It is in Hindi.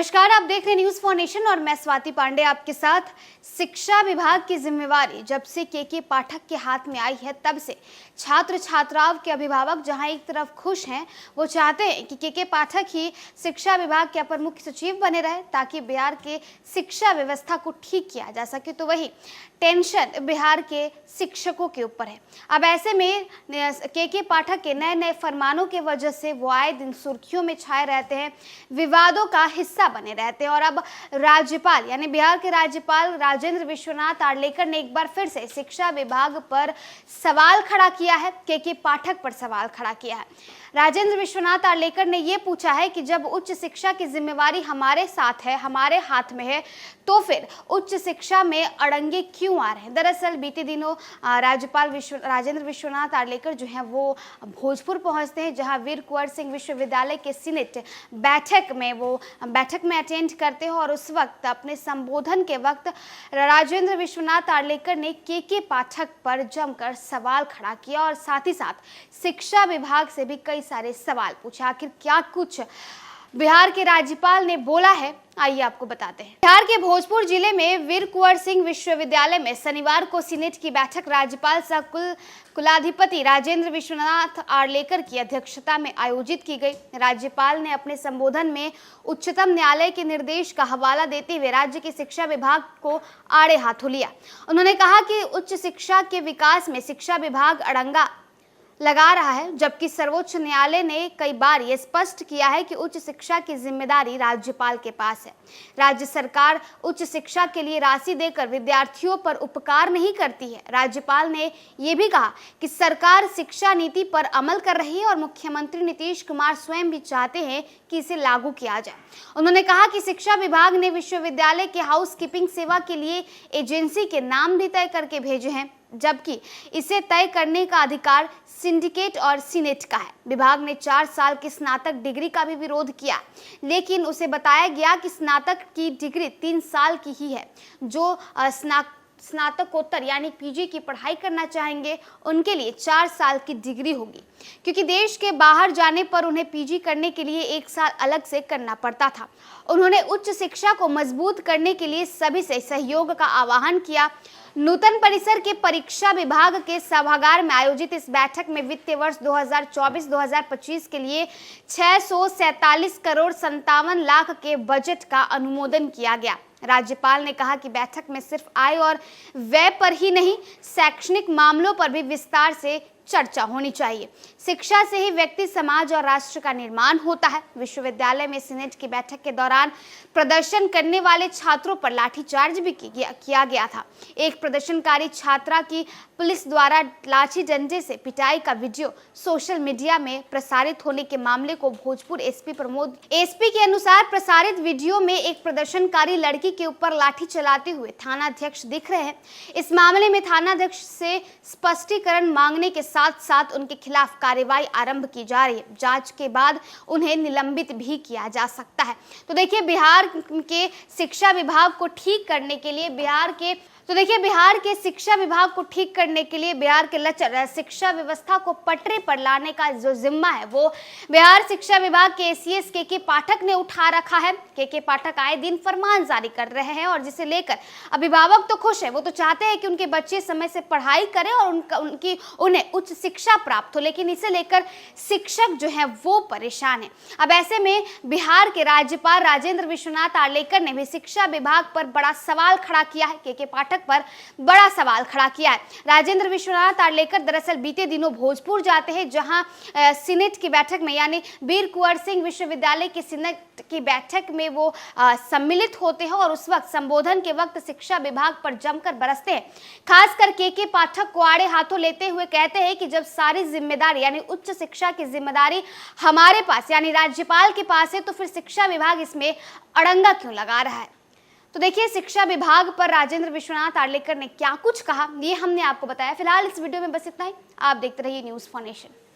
नमस्कार, आप देख रहे हैं न्यूज फॉर नेशन और मैं स्वाति पांडे आपके साथ। शिक्षा विभाग की जिम्मेवारी जब से के पाठक के हाथ में आई है तब से छात्र छात्राओं के अभिभावक जहां एक तरफ खुश हैं, वो चाहते हैं कि के पाठक ही शिक्षा विभाग के अपर मुख्य सचिव बने रहे ताकि बिहार के शिक्षा व्यवस्था को ठीक किया जा सके, तो वही टेंशन बिहार के शिक्षकों के ऊपर है। अब ऐसे में के पाठक के नए नए फरमानों के वजह से वो आए दिन सुर्खियों में छाए रहते हैं, विवादों का हिस्सा बने रहते हैं। और अब राज्यपाल यानी बिहार के राज्यपाल राजेंद्र विश्वनाथ आर्लेकर ने एक बार फिर से शिक्षा विभाग पर सवाल खड़ा किया है, के पाठक पर सवाल खड़ा किया है। राजेंद्र विश्वनाथ आर्लेकर ने यह पूछा है कि जब उच्च शिक्षा की जिम्मेवारी हमारे साथ है, हमारे हाथ में है, तो फिर उच्च शिक्षा में अड़ंगे क्यों आ रहे हैं। दरअसल बीते दिनों राज्यपाल राजेंद्र विश्वनाथ आर्लेकर जो है वो भोजपुर पहुंचते हैं, जहां वीर कुंवर सिंह विश्वविद्यालय के सीनेट बैठक में अटेंड करते हैं। और उस वक्त अपने संबोधन के वक्त राजेंद्र विश्वनाथ आर्लेकर ने के पाठक पर जमकर सवाल खड़ा किया और साथ ही साथ शिक्षा विभाग से भी कई सारे सवाल पूछे। आखिर क्या कुछ बिहार के राज्यपाल ने बोला है, आइए आपको बताते हैं। बिहार के भोजपुर जिले में वीर कुंवर सिंह विश्वविद्यालय में शनिवार को सीनेट की बैठक राज्यपाल सह कुलाधिपति राजेंद्र विश्वनाथ आर्लेकर की अध्यक्षता में आयोजित की गई। राज्यपाल ने अपने संबोधन में उच्चतम न्यायालय के निर्देश का हवाला देते हुए राज्य के शिक्षा विभाग को आड़े हाथों लिया। उन्होंने कहा कि उच्च शिक्षा के विकास में शिक्षा विभाग अड़ंगा लगा रहा है, जबकि सर्वोच्च न्यायालय ने कई बार यह स्पष्ट किया है कि उच्च शिक्षा की जिम्मेदारी राज्यपाल के पास है। राज्य सरकार उच्च शिक्षा के लिए राशि देकर विद्यार्थियों पर उपकार नहीं करती है। राज्यपाल ने यह भी कहा कि सरकार शिक्षा नीति पर अमल कर रही है और मुख्यमंत्री नीतीश कुमार स्वयं भी चाहते हैं कि इसे लागू किया जाए। उन्होंने कहा कि शिक्षा विभाग ने विश्वविद्यालय के हाउसकीपिंग सेवा के लिए एजेंसी के नाम भी तय करके भेजे हैं, जबकि इसे तय करने का अधिकार सिंडिकेट और सीनेट का है। विभाग ने 4 साल की स्नातक डिग्री का भी विरोध किया, लेकिन उसे बताया गया कि स्नातक की डिग्री 3 साल की ही है। जो स्नातकोत्तर यानी पीजी की पढ़ाई करना चाहेंगे उनके लिए 4 साल की डिग्री होगी, क्योंकि देश के बाहर जाने पर उन्हें पीजी करने के लिए 1 साल अलग से करना पड़ता था। उन्होंने उच्च शिक्षा को मजबूत करने के लिए सभी से सहयोग का आह्वान किया। नूतन परिसर के परीक्षा विभाग के सभागार में आयोजित इस बैठक में वित्तीय वर्ष 2024-2025 के लिए 647 करोड़ 57 लाख के बजट का अनुमोदन किया गया। राज्यपाल ने कहा कि बैठक में सिर्फ आय और व्यय पर ही नहीं, शैक्षणिक मामलों पर भी विस्तार से चर्चा होनी चाहिए। शिक्षा से ही व्यक्ति, समाज और राष्ट्र का निर्माण होता है। विश्वविद्यालय में सीनेट की बैठक के दौरान प्रदर्शन करने वाले छात्रों पर लाठीचार्ज भी किया गया था। एक प्रदर्शनकारी छात्रा की पुलिस द्वारा लाठी डंडे से पिटाई का वीडियो सोशल मीडिया में प्रसारित होने के मामले को भोजपुर एसपी के अनुसार प्रसारित वीडियो में एक प्रदर्शनकारी लड़की के ऊपर लाठी चलाते हुए थानाध्यक्ष दिख रहे हैं। इस मामले में थानाध्यक्ष से स्पष्टीकरण मांगने के साथ साथ उनके खिलाफ कार्रवाई आरंभ की जा रही है। जांच के बाद उन्हें निलंबित भी किया जा सकता है। तो देखिए, बिहार के शिक्षा विभाग को ठीक करने के लिए बिहार के लचर शिक्षा व्यवस्था को पटरी पर लाने का जो जिम्मा है वो बिहार शिक्षा विभाग के एसीएस के पाठक ने उठा रखा है। के पाठक आए दिन फरमान जारी कर रहे हैं और जिसे लेकर अभिभावक तो खुश है, वो तो चाहते हैं कि उनके बच्चे समय से पढ़ाई करें और उन्हें उच्च शिक्षा प्राप्त हो, लेकिन इसे लेकर शिक्षक जो है वो परेशान है। अब ऐसे में बिहार के राज्यपाल राजेंद्र विश्वनाथ आर्लेकर ने भी शिक्षा विभाग पर बड़ा सवाल खड़ा किया है। के पाठक पर बड़ा सवाल खड़ा किया है। राजेंद्र विश्वनाथ आर्लेकर दरअसल बीते दिनों भोजपुर जाते हैं, जहां सीनेट की बैठक में यानी वीर कुंवर सिंह विश्वविद्यालय की सीनेट की बैठक में वो सम्मिलित होते हैं और उस वक्त संबोधन के वक्त शिक्षा विभाग पर जमकर बरसते हैं। खासकर के पाठक को आड़े हाथों लेते हुए कहते हैं कि जब सारी जिम्मेदारी यानी उच्च शिक्षा की जिम्मेदारी हमारे पास यानी राज्यपाल के पास है, तो फिर शिक्षा विभाग इसमें अड़ंगा क्यों लगा रहा है। तो देखिए, शिक्षा विभाग पर राजेंद्र विश्वनाथ आर्लेकर ने क्या कुछ कहा, ये हमने आपको बताया। फिलहाल इस वीडियो में बस इतना ही। आप देखते रहिए न्यूज फॉर नेशन।